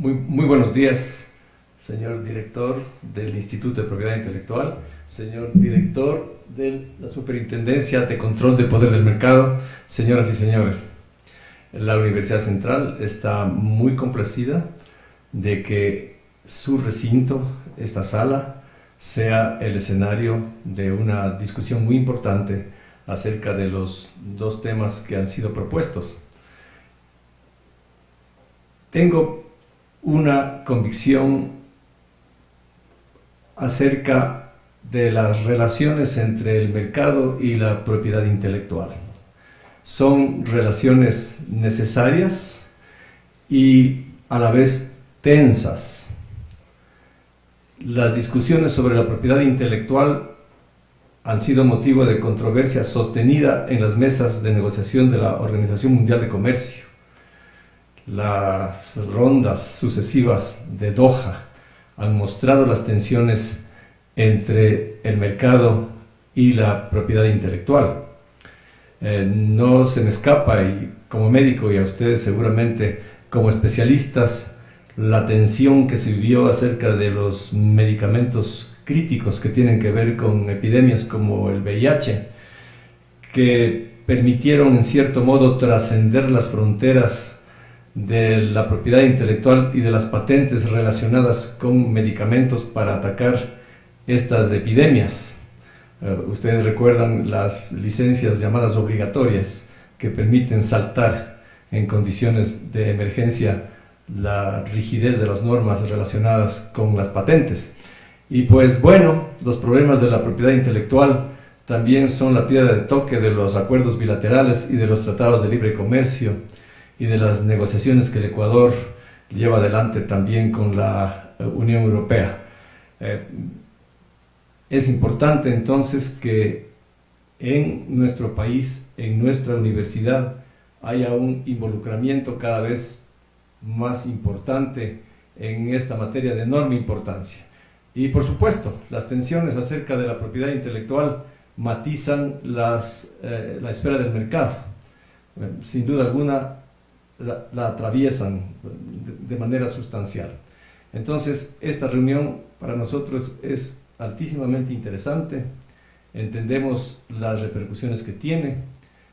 Muy buenos días, señor director del Instituto de Propiedad Intelectual, señor director de la Superintendencia de Control del Poder del Mercado, señoras y señores. La Universidad Central está muy complacida de que su recinto, esta sala, sea el escenario de una discusión muy importante acerca de los dos temas que han sido propuestos. Tengo una convicción acerca de las relaciones entre el mercado y la propiedad intelectual. Son relaciones necesarias y a la vez tensas. Las discusiones sobre la propiedad intelectual han sido motivo de controversia sostenida en las mesas de negociación de la Organización Mundial de Comercio. Las rondas sucesivas de Doha han mostrado las tensiones entre el mercado y la propiedad intelectual. No se me escapa, y como médico y a ustedes seguramente como especialistas, la tensión que se vivió acerca de los medicamentos críticos que tienen que ver con epidemias como el VIH, que permitieron en cierto modo trascender las fronteras de la propiedad intelectual y de las patentes relacionadas con medicamentos para atacar estas epidemias. Ustedes recuerdan las licencias llamadas obligatorias que permiten saltar en condiciones de emergencia la rigidez de las normas relacionadas con las patentes. Y pues bueno, los problemas de la propiedad intelectual también son la piedra de toque de los acuerdos bilaterales y de los tratados de libre comercio y de las negociaciones que el Ecuador lleva adelante también con la Unión Europea. Es importante entonces que en nuestro país, en nuestra universidad, haya un involucramiento cada vez más importante en esta materia de enorme importancia. Y por supuesto, las tensiones acerca de la propiedad intelectual matizan la esfera del mercado. Sin duda alguna, la atraviesan de manera sustancial. Entonces, esta reunión para nosotros es altísimamente interesante. Entendemos las repercusiones que tiene.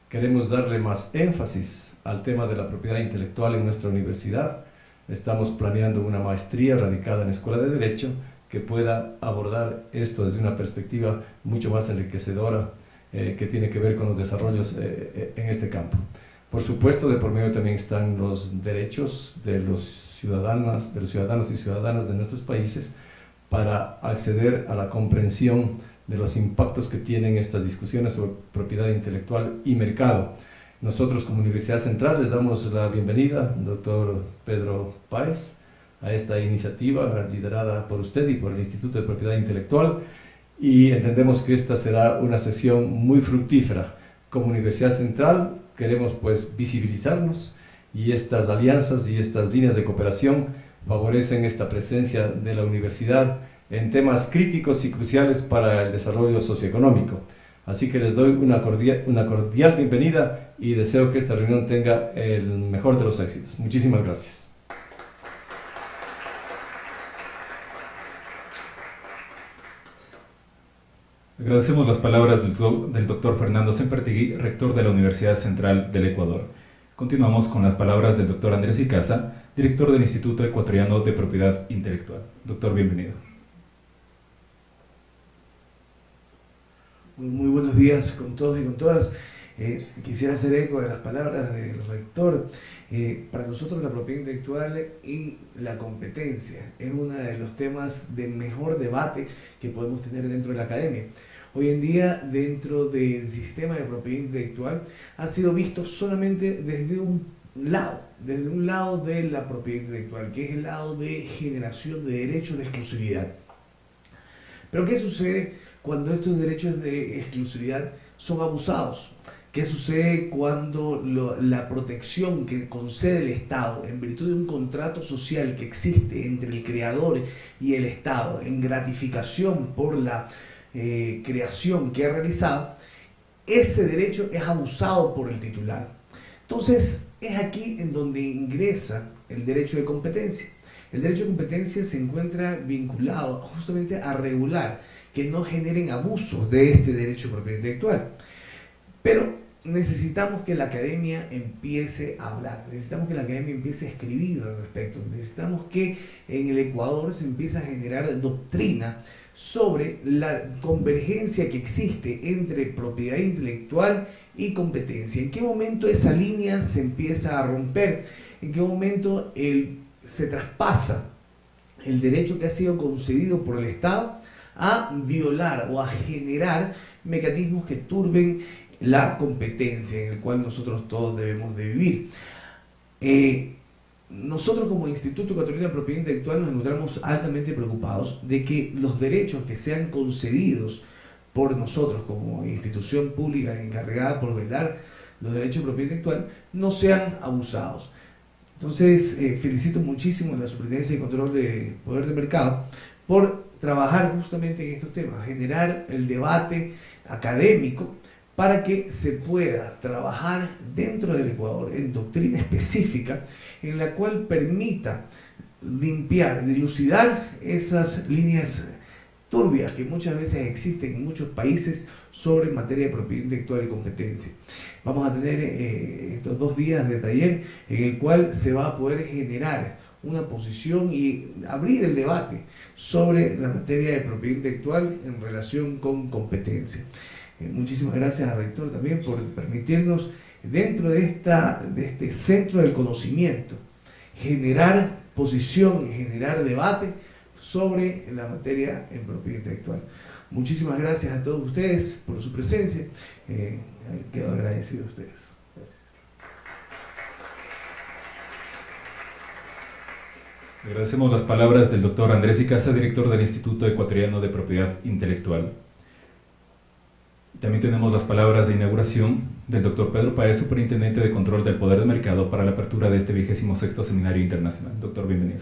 Queremos darle más énfasis al tema de la propiedad intelectual en nuestra universidad. Estamos planeando una maestría radicada en la Escuela de Derecho que pueda abordar esto desde una perspectiva mucho más enriquecedora que tiene que ver con los desarrollos en este campo. Por supuesto, de por medio también están los derechos de los ciudadanos y ciudadanas de nuestros países para acceder a la comprensión de los impactos que tienen estas discusiones sobre propiedad intelectual y mercado. Nosotros como Universidad Central les damos la bienvenida, doctor Pedro Páez, a esta iniciativa liderada por usted y por el Instituto de Propiedad Intelectual, y entendemos que esta será una sesión muy fructífera. Como Universidad Central queremos pues visibilizarnos, y estas alianzas y estas líneas de cooperación favorecen esta presencia de la universidad en temas críticos y cruciales para el desarrollo socioeconómico. Así que les doy una cordial bienvenida y deseo que esta reunión tenga el mejor de los éxitos. Muchísimas gracias. Agradecemos las palabras del doctor Fernando Sempertegui, rector de la Universidad Central del Ecuador. Continuamos con las palabras del doctor Andrés Icaza, director del Instituto Ecuatoriano de Propiedad Intelectual. Doctor, bienvenido. Muy buenos días con todos y con todas. Quisiera hacer eco de las palabras del rector. Para nosotros la propiedad intelectual y la competencia es uno de los temas de mejor debate que podemos tener dentro de la academia. Hoy en día, dentro del sistema de propiedad intelectual, ha sido visto solamente desde un lado de la propiedad intelectual, que es el lado de generación de derechos de exclusividad. Pero ¿qué sucede cuando estos derechos de exclusividad son abusados? ¿Qué sucede cuando la protección que concede el Estado en virtud de un contrato social que existe entre el creador y el Estado en gratificación por la creación que ha realizado, ese derecho es abusado por el titular? Entonces, es aquí en donde ingresa el derecho de competencia. El derecho de competencia se encuentra vinculado justamente a regular que no generen abusos de este derecho de propiedad intelectual. Pero necesitamos que la academia empiece a hablar, necesitamos que la academia empiece a escribir al respecto, necesitamos que en el Ecuador se empiece a generar doctrina sobre la convergencia que existe entre propiedad intelectual y competencia. ¿En qué momento esa línea se empieza a romper? ¿En qué momento se traspasa el derecho que ha sido concedido por el Estado a violar o a generar mecanismos que turben la competencia en el cual nosotros todos debemos de vivir? Nosotros como Instituto Ecuatoriano de Propiedad Intelectual nos encontramos altamente preocupados de que los derechos que sean concedidos por nosotros como institución pública encargada por velar los derechos de propiedad intelectual no sean abusados. Entonces, felicito muchísimo a la Superintendencia de Control de Poder de Mercado por trabajar justamente en estos temas, generar el debate académico para que se pueda trabajar dentro del Ecuador en doctrina específica en la cual permita limpiar, dilucidar esas líneas turbias que muchas veces existen en muchos países sobre materia de propiedad intelectual y competencia. Vamos a tener estos 2 días de taller en el cual se va a poder generar una posición y abrir el debate sobre la materia de propiedad intelectual en relación con competencia. Muchísimas gracias al rector también por permitirnos, dentro de este centro del conocimiento, generar posición y generar debate sobre la materia en propiedad intelectual. Muchísimas gracias a todos ustedes por su presencia. Quedo agradecido a ustedes. Gracias. Agradecemos las palabras del doctor Andrés Icaza, director del Instituto Ecuatoriano de Propiedad Intelectual. También tenemos las palabras de inauguración del doctor Pedro Páez, superintendente de Control del Poder de Mercado, para la apertura de este 26º Seminario Internacional. Doctor, bienvenido.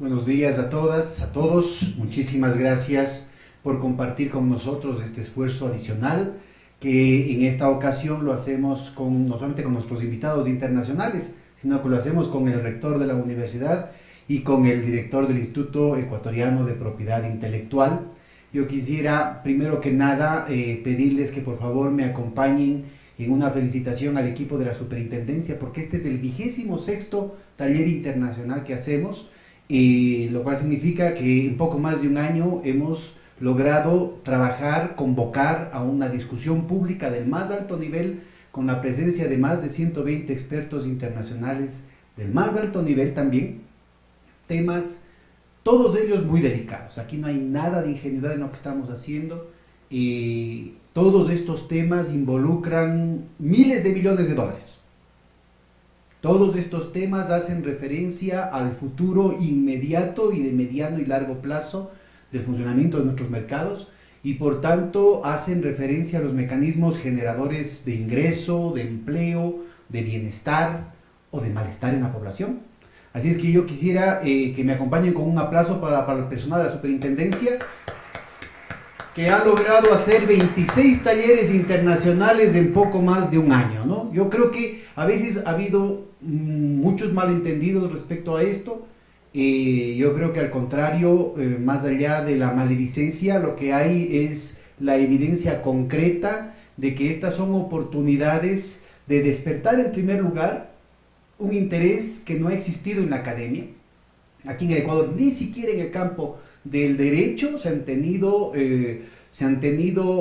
Buenos días a todas, a todos. Muchísimas gracias por compartir con nosotros este esfuerzo adicional que en esta ocasión lo hacemos no solamente con nuestros invitados internacionales, sino que lo hacemos con el rector de la universidad y con el director del Instituto Ecuatoriano de Propiedad Intelectual. Yo quisiera, primero que nada, pedirles que por favor me acompañen en una felicitación al equipo de la superintendencia, porque este es el 26º taller internacional que hacemos, lo cual significa que en poco más de un año hemos logrado convocar a una discusión pública del más alto nivel, con la presencia de más de 120 expertos internacionales del más alto nivel también, temas todos ellos muy delicados. Aquí no hay nada de ingenuidad en lo que estamos haciendo. Todos estos temas involucran miles de millones de dólares. Todos estos temas hacen referencia al futuro inmediato y de mediano y largo plazo del funcionamiento de nuestros mercados y por tanto hacen referencia a los mecanismos generadores de ingreso, de empleo, de bienestar o de malestar en la población. Así es que yo quisiera que me acompañen con un aplauso para el personal de la superintendencia, que ha logrado hacer 26 talleres internacionales en poco más de un año, ¿no? Yo creo que a veces ha habido muchos malentendidos respecto a esto. Yo creo que al contrario, más allá de la maledicencia, lo que hay es la evidencia concreta de que estas son oportunidades de despertar en primer lugar un interés que no ha existido en la academia. Aquí en el Ecuador, ni siquiera en el campo del derecho se han tenido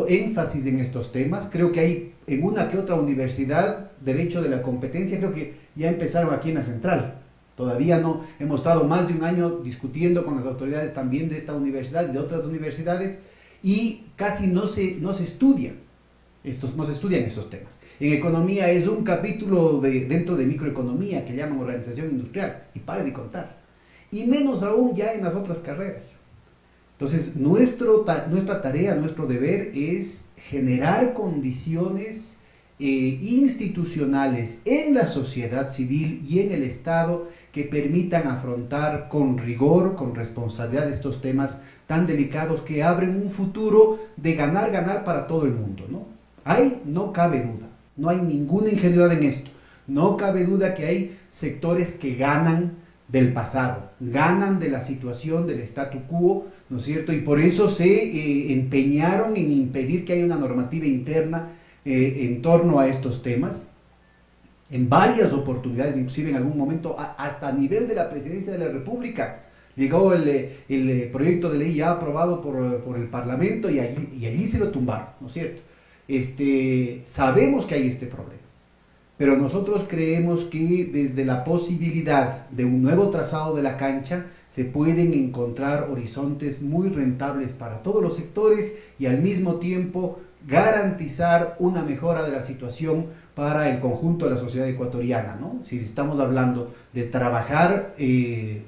énfasis en estos temas. Creo que hay en una que otra universidad, derecho de la competencia, creo que ya empezaron aquí en la central. Todavía no, hemos estado más de un año discutiendo con las autoridades también de esta universidad y de otras universidades y casi no se estudian estos temas. En economía es un capítulo dentro de microeconomía que llaman organización industrial y pare de contar. Y menos aún ya en las otras carreras. Entonces, nuestra tarea, nuestro deber es generar condiciones institucionales en la sociedad civil y en el Estado que permitan afrontar con rigor, con responsabilidad estos temas tan delicados que abren un futuro de ganar para todo el mundo, ¿no? No cabe duda, no hay ninguna ingenuidad en esto. No cabe duda que hay sectores que ganan del pasado, ganan de la situación del statu quo, ¿no es cierto? Y por eso se empeñaron en impedir que haya una normativa interna en torno a estos temas. En varias oportunidades, inclusive en algún momento, hasta a nivel de la Presidencia de la República, llegó el proyecto de ley ya aprobado por el Parlamento y allí se lo tumbaron, ¿no es cierto? Sabemos que hay este problema, pero nosotros creemos que desde la posibilidad de un nuevo trazado de la cancha se pueden encontrar horizontes muy rentables para todos los sectores y al mismo tiempo garantizar una mejora de la situación para el conjunto de la sociedad ecuatoriana, ¿no? Si estamos hablando de trabajar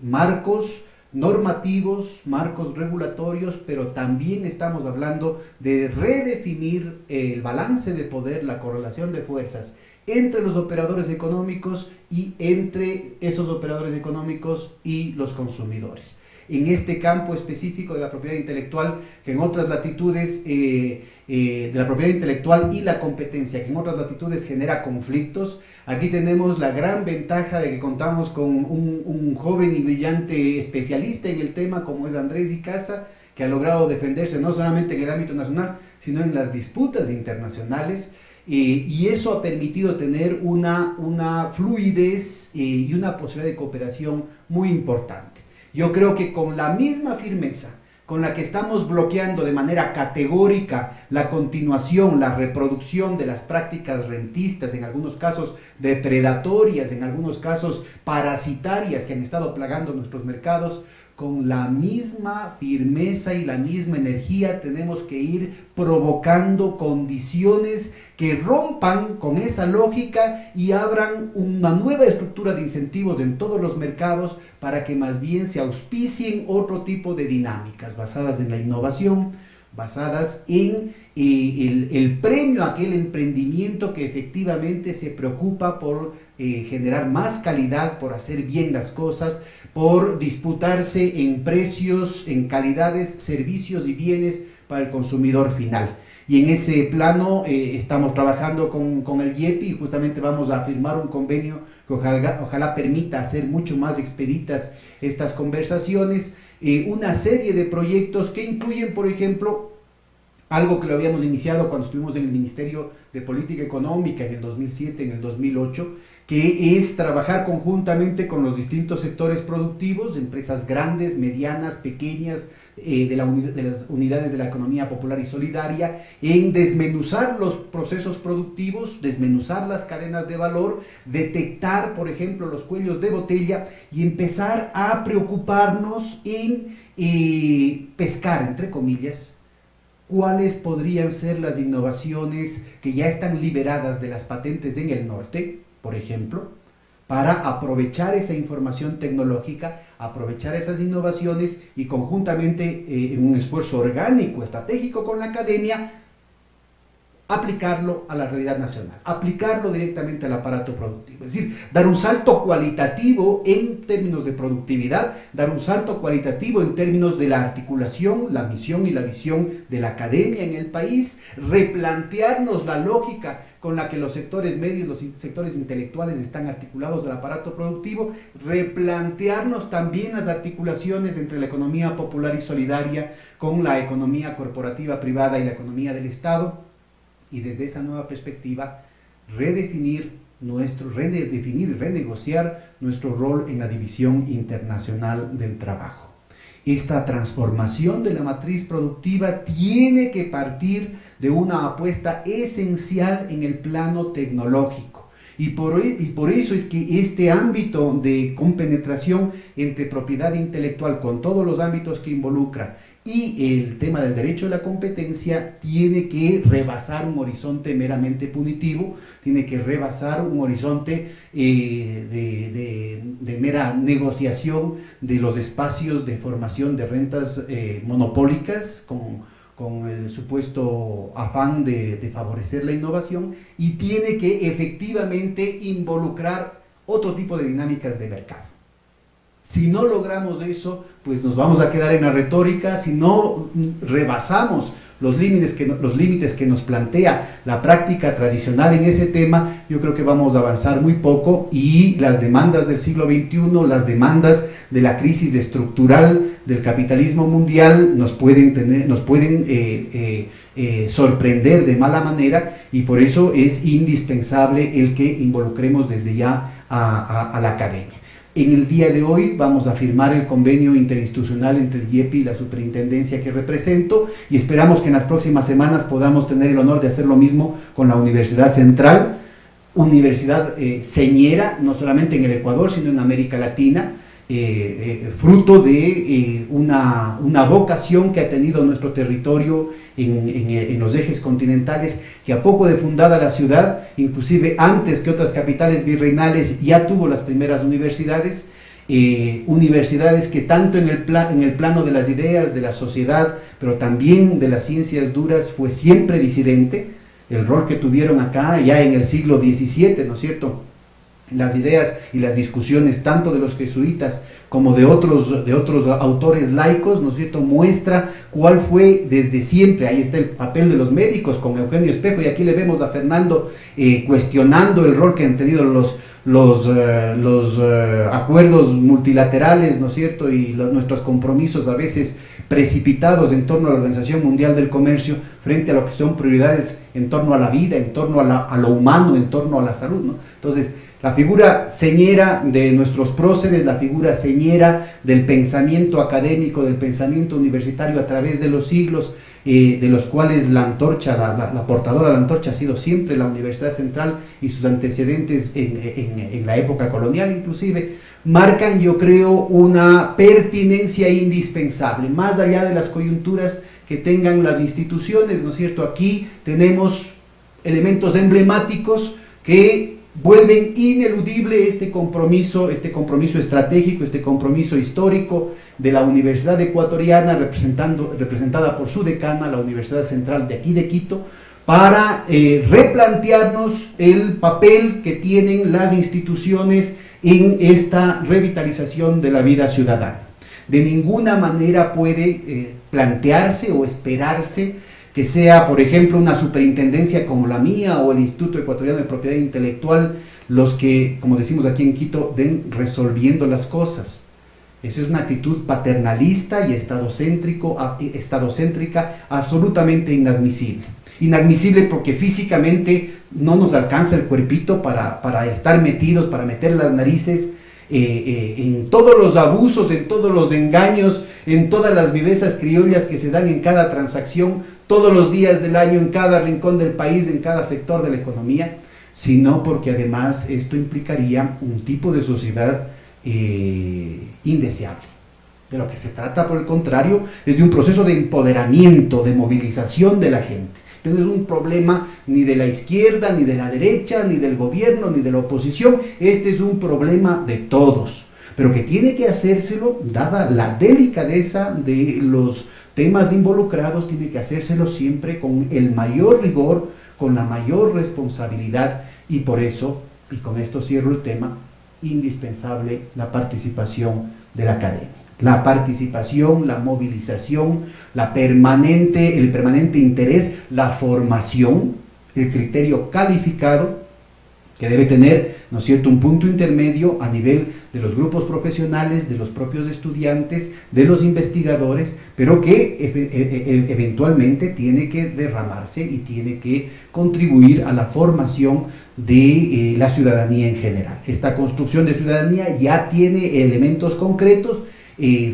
marcos normativos, marcos regulatorios, pero también estamos hablando de redefinir el balance de poder, la correlación de fuerzas entre los operadores económicos y entre esos operadores económicos y los consumidores. En este campo específico de la propiedad intelectual, que en otras latitudes, de la propiedad intelectual y la competencia, que en otras latitudes genera conflictos, aquí tenemos la gran ventaja de que contamos con un joven y brillante especialista en el tema, como es Andrés Icaza, que ha logrado defenderse no solamente en el ámbito nacional, sino en las disputas internacionales, y eso ha permitido tener una fluidez y una posibilidad de cooperación muy importante. Yo creo que con la misma firmeza con la que estamos bloqueando de manera categórica la continuación, la reproducción de las prácticas rentistas, en algunos casos depredatorias, en algunos casos parasitarias que han estado plagando nuestros mercados, con la misma firmeza y la misma energía tenemos que ir provocando condiciones que rompan con esa lógica y abran una nueva estructura de incentivos en todos los mercados para que más bien se auspicien otro tipo de dinámicas basadas en la innovación, basadas en el premio a aquel emprendimiento que efectivamente se preocupa por generar más calidad, por hacer bien las cosas, por disputarse en precios, en calidades, servicios y bienes para el consumidor final. Y en ese plano estamos trabajando con el IEPI y justamente vamos a firmar un convenio que ojalá permita hacer mucho más expeditas estas conversaciones, una serie de proyectos que incluyen, por ejemplo, algo que lo habíamos iniciado cuando estuvimos en el Ministerio de Política Económica en el 2007, en el 2008, que es trabajar conjuntamente con los distintos sectores productivos, empresas grandes, medianas, pequeñas, de las unidades de la economía popular y solidaria, en desmenuzar los procesos productivos, desmenuzar las cadenas de valor, detectar, por ejemplo, los cuellos de botella y empezar a preocuparnos en pescar, entre comillas, cuáles podrían ser las innovaciones que ya están liberadas de las patentes en el norte, por ejemplo, para aprovechar esa información tecnológica, aprovechar esas innovaciones y conjuntamente en un esfuerzo orgánico, estratégico con la academia, aplicarlo a la realidad nacional, aplicarlo directamente al aparato productivo. Es decir, dar un salto cualitativo en términos de productividad, dar un salto cualitativo en términos de la articulación, la misión y la visión de la academia en el país, replantearnos la lógica con la que los sectores medios, los sectores intelectuales están articulados al aparato productivo, replantearnos también las articulaciones entre la economía popular y solidaria con la economía corporativa privada y la economía del Estado, y desde esa nueva perspectiva redefinir y renegociar nuestro rol en la división internacional del trabajo. Esta transformación de la matriz productiva tiene que partir de una apuesta esencial en el plano tecnológico. Y por eso es que este ámbito de compenetración entre propiedad intelectual con todos los ámbitos que involucra y el tema del derecho a la competencia tiene que rebasar un horizonte meramente punitivo, tiene que rebasar un horizonte de mera negociación de los espacios de formación de rentas monopólicas con el supuesto afán de favorecer la innovación, y tiene que efectivamente involucrar otro tipo de dinámicas de mercado. Si no logramos eso, pues nos vamos a quedar en la retórica. Si no rebasamos los límites que nos plantea la práctica tradicional en ese tema, yo creo que vamos a avanzar muy poco, y las demandas del siglo XXI, las demandas de la crisis estructural del capitalismo mundial nos pueden sorprender de mala manera, y por eso es indispensable el que involucremos desde ya a la academia. En el día de hoy vamos a firmar el convenio interinstitucional entre el IEP y la superintendencia que represento, y esperamos que en las próximas semanas podamos tener el honor de hacer lo mismo con la Universidad Central, universidad señera, no solamente en el Ecuador, sino en América Latina, fruto de una vocación que ha tenido nuestro territorio en los ejes continentales, que a poco de fundada la ciudad, inclusive antes que otras capitales virreinales, ya tuvo las primeras universidades, universidades que tanto en el plano de las ideas, de la sociedad, pero también de las ciencias duras, fue siempre disidente. El rol que tuvieron acá ya en el siglo XVII, ¿no es cierto?, las ideas y las discusiones tanto de los jesuitas como de otros autores laicos, ¿no es cierto?, muestra cuál fue desde siempre. Ahí está el papel de los médicos con Eugenio Espejo, y aquí le vemos a Fernando cuestionando el rol que han tenido los acuerdos multilaterales, ¿no es cierto?, y nuestros compromisos a veces precipitados en torno a la Organización Mundial del Comercio frente a lo que son prioridades en torno a la vida, en torno a lo humano, en torno a la salud, ¿no? Entonces, la figura señera de nuestros próceres, la figura señera del pensamiento académico, del pensamiento universitario a través de los siglos, de los cuales la antorcha, la portadora de la antorcha ha sido siempre la Universidad Central y sus antecedentes en la época colonial inclusive, marcan, yo creo, una pertinencia indispensable, más allá de las coyunturas que tengan las instituciones, ¿no es cierto? Aquí tenemos elementos emblemáticos que vuelven ineludible este compromiso estratégico, este compromiso histórico de la Universidad Ecuatoriana, representada por su decana, la Universidad Central de aquí de Quito, para replantearnos el papel que tienen las instituciones en esta revitalización de la vida ciudadana. De ninguna manera puede plantearse o esperarse que sea, por ejemplo, una superintendencia como la mía o el Instituto Ecuatoriano de Propiedad Intelectual los que, como decimos aquí en Quito, den resolviendo las cosas. Eso es una actitud paternalista y estadocéntrica absolutamente inadmisible. Inadmisible porque físicamente no nos alcanza el cuerpito para estar metidos, para meter las narices en todos los abusos, en todos los engaños, en todas las vivezas criollas que se dan en cada transacción, todos los días del año, en cada rincón del país, en cada sector de la economía, sino porque además esto implicaría un tipo de sociedad indeseable. De lo que se trata, por el contrario, es de un proceso de empoderamiento, de movilización de la gente. No es un problema ni de la izquierda, ni de la derecha, ni del gobierno, ni de la oposición. Este es un problema de todos, pero que tiene que hacérselo, dada la delicadeza de los temas involucrados, tiene que hacérselo siempre con el mayor rigor, con la mayor responsabilidad, y por eso, y con esto cierro el tema, indispensable la participación de la academia. La participación, la movilización, el permanente interés, la formación, el criterio calificado que debe tener, ¿no es cierto?, un punto intermedio a nivel de los grupos profesionales, de los propios estudiantes, de los investigadores, pero que eventualmente tiene que derramarse y tiene que contribuir a la formación de la ciudadanía en general. Esta construcción de ciudadanía ya tiene elementos concretos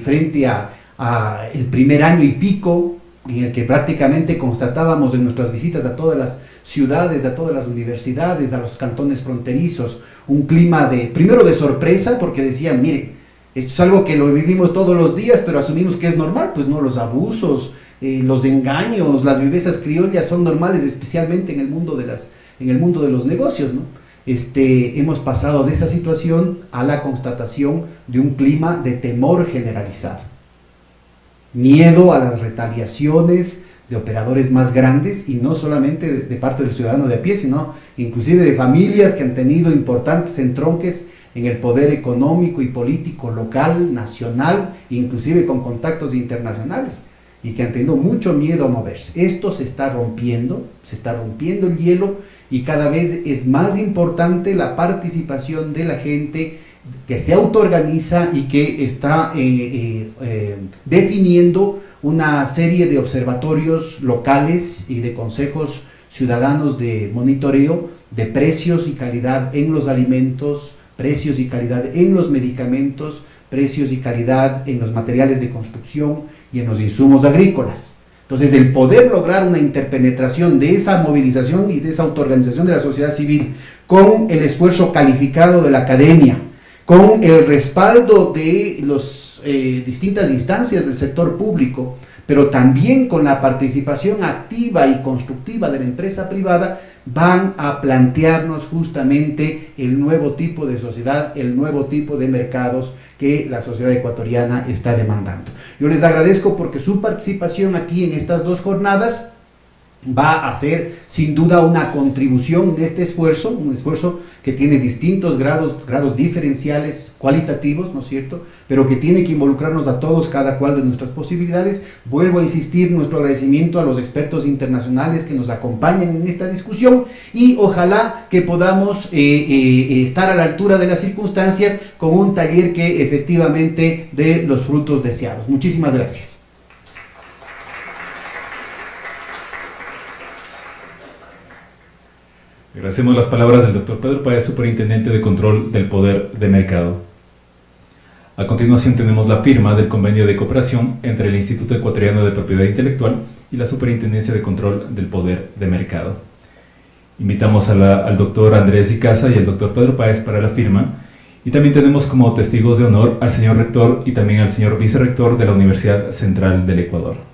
frente a el primer año y pico, en el que prácticamente constatábamos en nuestras visitas a todas las ciudades, a todas las universidades, a los cantones fronterizos, un clima primero de sorpresa, porque decían, miren, esto es algo que lo vivimos todos los días, pero asumimos que es normal. Pues no, los abusos, los engaños, las vivezas criollas son normales, especialmente en el mundo de los negocios, ¿no? Hemos pasado de esa situación a la constatación de un clima de temor generalizado. Miedo a las retaliaciones de operadores más grandes, y no solamente de parte del ciudadano de a pie, sino inclusive de familias que han tenido importantes entronques en el poder económico y político local, nacional, inclusive con contactos internacionales. y que han tenido mucho miedo a moverse. Esto se está rompiendo el hielo, y cada vez es más importante la participación de la gente que se autoorganiza y que está definiendo una serie de observatorios locales y de consejos ciudadanos de monitoreo de precios y calidad en los alimentos, precios y calidad en los medicamentos, precios y calidad en los materiales de construcción y en los insumos agrícolas. Entonces, el poder lograr una interpenetración de esa movilización y de esa autoorganización de la sociedad civil con el esfuerzo calificado de la academia, con el respaldo de las distintas instancias del sector público, pero también con la participación activa y constructiva de la empresa privada, van a plantearnos justamente el nuevo tipo de sociedad, el nuevo tipo de mercados que la sociedad ecuatoriana está demandando. Yo les agradezco porque su participación aquí en estas dos jornadas va a ser sin duda una contribución en este esfuerzo, un esfuerzo que tiene distintos grados diferenciales cualitativos, ¿no es cierto?, pero que tiene que involucrarnos a todos, cada cual de nuestras posibilidades. Vuelvo a insistir, nuestro agradecimiento a los expertos internacionales que nos acompañan en esta discusión, y ojalá que podamos estar a la altura de las circunstancias con un taller que efectivamente dé los frutos deseados. Muchísimas gracias. Agradecemos las palabras del doctor Pedro Páez, Superintendente de Control del Poder de Mercado. A continuación tenemos la firma del convenio de cooperación entre el Instituto Ecuatoriano de Propiedad Intelectual y la Superintendencia de Control del Poder de Mercado. Invitamos al doctor Andrés Icaza y al doctor Pedro Páez para la firma, y también tenemos como testigos de honor al señor rector y también al señor vicerrector de la Universidad Central del Ecuador.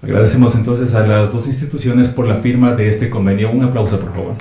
Agradecemos entonces a las dos instituciones por la firma de este convenio. Un aplauso, por favor.